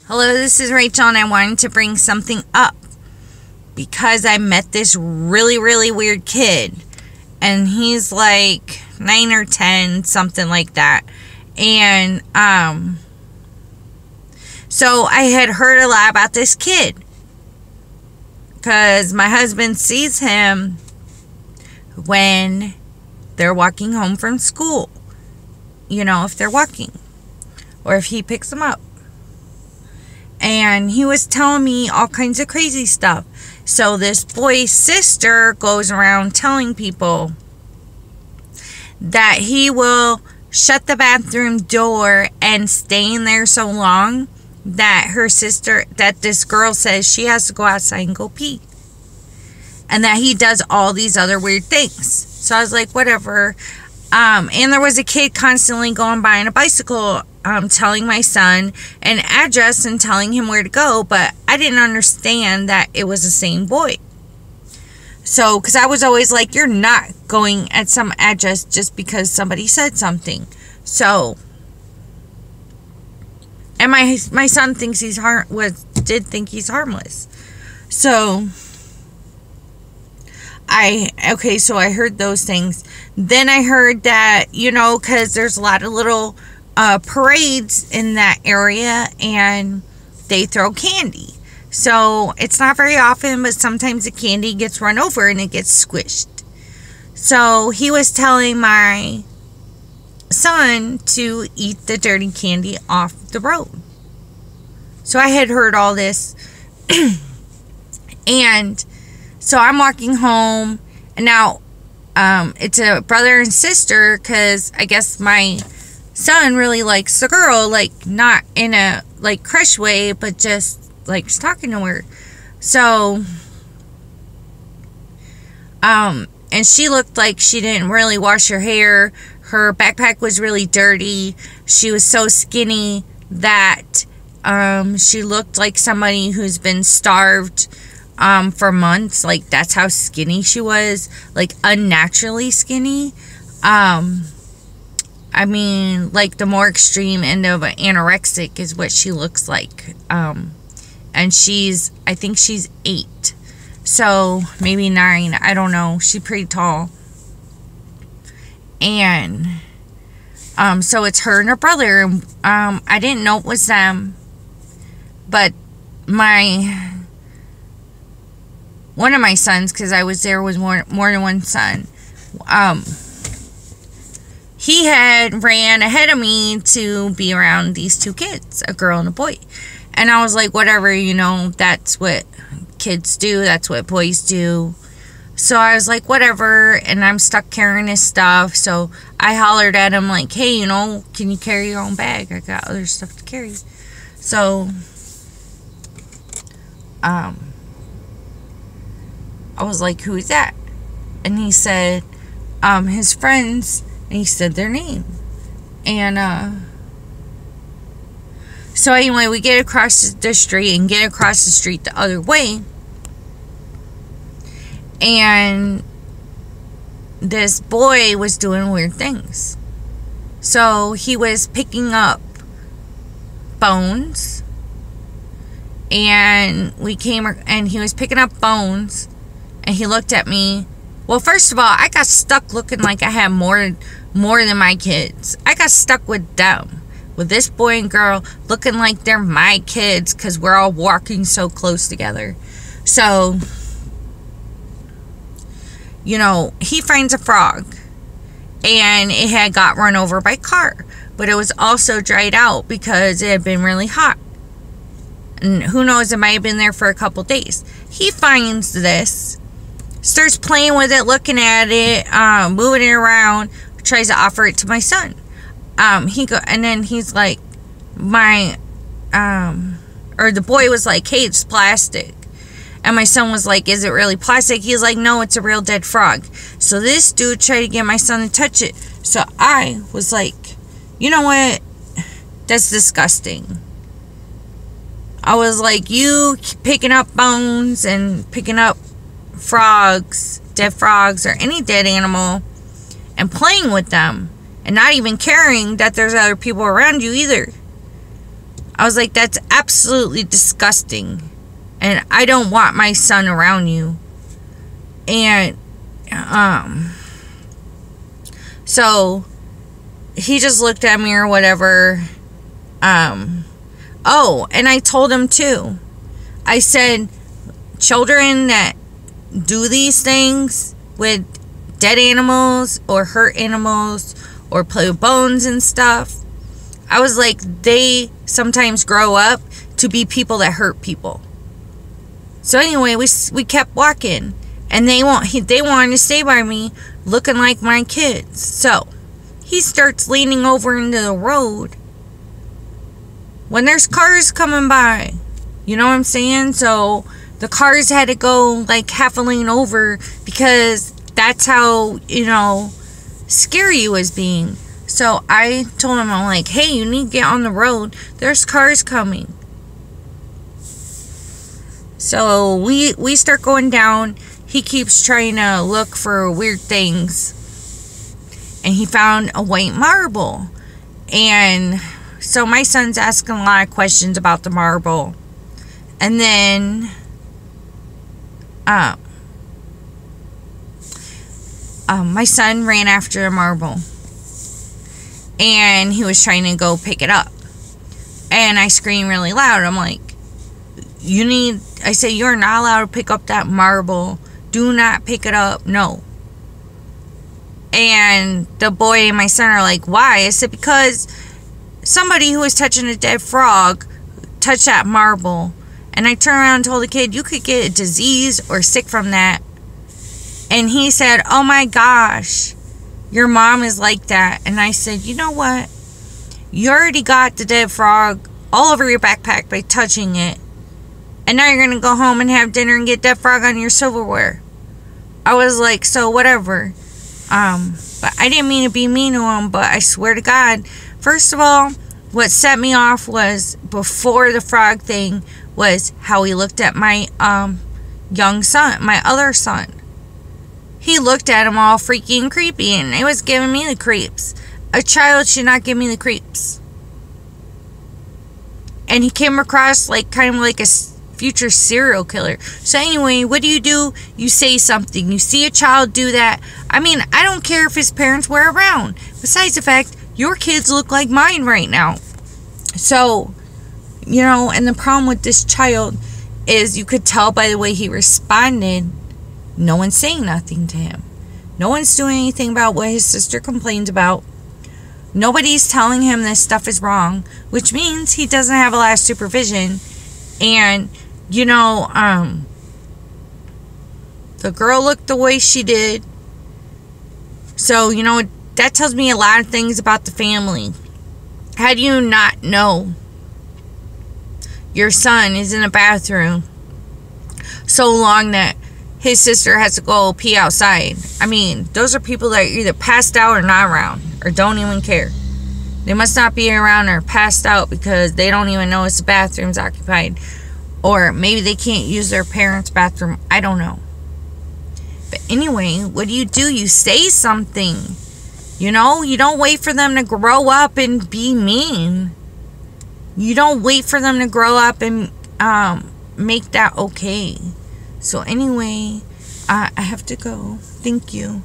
Hello, this is Rachel, and I wanted to bring something up because I met this really, really weird kid, and he's like 9 or 10, something like that. And so I had heard a lot about this kid because my husband sees him when they're walking home from school, you know, if they're walking or if he picks them up. And he was telling me all kinds of crazy stuff. So this boy's sister goes around telling people that he will shut the bathroom door and stay in there so long that this girl says she has to go outside and go pee. And that he does all these other weird things. So I was like, whatever. And there was a kid constantly going by on a bicycle, telling my son an address and telling him where to go, but I didn't understand that it was the same boy. So, because I was always like, you're not going at some address just because somebody said something. So, and my son thinks did think he's harmless. So, so I heard those things. Then I heard that, you know, because there's a lot of little parades in that area, and they throw candy. So it's not very often, but sometimes the candy gets run over and it gets squished. So he was telling my son to eat the dirty candy off the road. So I had heard all this. And so I'm walking home, and now it's a brother and sister, because I guess my son really likes the girl, like not in a like crush way, but just likes talking to her. So and she looked like she didn't really wash her hair. Her backpack was really dirty. She was so skinny that she looked like somebody who's been starved for months. Like, that's how skinny she was, like unnaturally skinny. I mean, like the more extreme end of an anorexic is what she looks like. And I think she's 8, so maybe 9, I don't know. She's pretty tall. And so it's her and her brother. I didn't know it was them, but one of my sons, because I was there, was more than one son. He had ran ahead of me to be around these two kids, a girl and a boy. And I was like, whatever, you know, that's what kids do. That's what boys do. So I was like, whatever. And I'm stuck carrying his stuff. So I hollered at him like, hey, you know, can you carry your own bag? I got other stuff to carry. So, I was like, who is that? And he said, his friends, and he said their name. And, so anyway, we get across the street and get across the street the other way. And this boy was doing weird things. So he was picking up bones. And he was picking up bones. And he looked at me. Well, first of all, I got stuck looking like I had more than my kids. I got stuck with them. With this boy and girl looking like they're my kids, because we're all walking so close together. So, you know, he finds a frog. And it had got run over by a car. But it was also dried out because it had been really hot. And who knows, it might have been there for a couple days. He finds this, starts playing with it, looking at it, moving it around, tries to offer it to my son. And then he's like, the boy was like, hey, it's plastic. And my son was like, is it really plastic? He's like, no, it's a real dead frog. So this dude tried to get my son to touch it. So I was like, you know what? That's disgusting. I was like, you picking up bones and picking up frogs, dead frogs, or any dead animal, and playing with them, and not even caring that there's other people around you either. I was like, that's absolutely disgusting. And I don't want my son around you. And, so he just looked at me or whatever. Oh, and I told him too. I said, children that do these things with dead animals or hurt animals or play with bones and stuff, I was like, they sometimes grow up to be people that hurt people. So anyway, we kept walking, and they wanted to stay by me, looking like my kids. So he starts leaning over into the road when there's cars coming by. You know what I'm saying? So the cars had to go like half a lane over because that's how, scary he was being. So I told him, I'm like, hey, you need to get on the road. There's cars coming. So we start going down. He keeps trying to look for weird things. And he found a white marble. And so my son's asking a lot of questions about the marble. And then my son ran after the marble. And he was trying to go pick it up. And I screamed really loud. I'm like, I said, you're not allowed to pick up that marble. Do not pick it up. No. And the boy and my son are like, why? I said, because somebody who was touching a dead frog touched that marble. And I turned around and told the kid, you could get a disease or sick from that. And he said, oh my gosh, your mom is like that. And I said, you know what? You already got the dead frog all over your backpack by touching it. And now you're going to go home and have dinner and get dead frog on your silverware. I was like, so whatever. But I didn't mean to be mean to him, but I swear to God, first of all, what set me off was, before the frog thing, was how he looked at my young son, my other son. He looked at him all freaky and creepy, and it was giving me the creeps. A child should not give me the creeps. And he came across like kind of like a future serial killer. So anyway, what do? You say something. You see a child do that. I mean, I don't care if his parents were around. Besides the fact, your kids look like mine right now. So, and the problem with this child is you could tell by the way he responded, no one's saying nothing to him. No one's doing anything about what his sister complains about. Nobody's telling him this stuff is wrong, which means he doesn't have a lot of supervision. And, the girl looked the way she did. So, that tells me a lot of things about the family. How do you not know your son is in a bathroom so long that his sister has to go pee outside? I mean, those are people that are either passed out or not around, or don't even care. They must not be around or passed out because they don't even know if the bathroom's occupied. Or maybe they can't use their parents' bathroom. I don't know. But anyway, what do? You say something. You don't wait for them to grow up and be mean. You don't wait for them to grow up and make that okay. So anyway, I have to go. Thank you.